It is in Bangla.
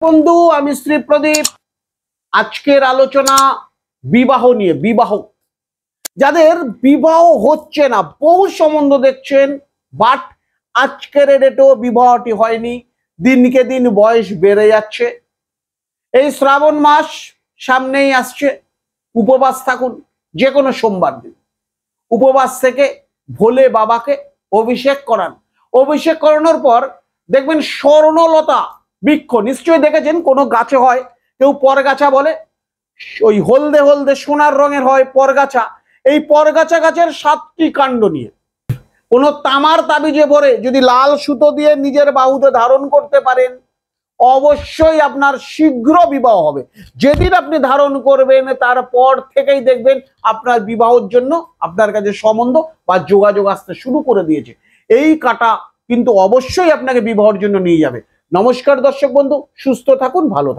বন্ধু, আমি শ্রী প্রদীপ। আজকের আলোচনা বিবাহ নিয়ে। বিবাহ, যাদের বিবাহ হচ্ছে না, বহু সম্বন্ধ দেখছেন, বাট আজকের ডেটেও বিবাহটি হয়নি। দিনকে দিন বয়স বেড়ে যাচ্ছে। এই শ্রাবণ মাস সামনেই আসছে। উপবাস থাকুন, যে কোনো সোমবার দিন উপবাস থেকে ভোলে বাবাকে অভিষেক করান। অভিষেক করানোর পর দেখবেন স্বর্ণলতা বৃক্ষ, নিশ্চয়ই দেখেছেন কোনো গাছে হয়, কেউ পরগাছা বলে, ওই হলদে হলদে সোনার রঙের হয় পরগাছা। এই পরগাছা গাছের 7টি কাণ্ড নিয়ে কোনো তামার তাবিজে ভরে যদি লাল সুতো দিয়ে নিজের বাহুতে ধারণ করতে পারেন, অবশ্যই আপনার শীঘ্র বিবাহ হবে। যেদিন আপনি ধারণ করবেন তারপর থেকেই দেখবেন আপনার বিবাহের জন্য আপনার কাছে সম্বন্ধ বা যোগাযোগ আসতে শুরু করে দিয়েছে। এই কাটা কিন্তু অবশ্যই আপনাকে বিবাহের জন্য নিয়ে যাবে। নমস্কার দর্শক বন্ধু, সুস্থ থাকুন, ভালো থাকুন।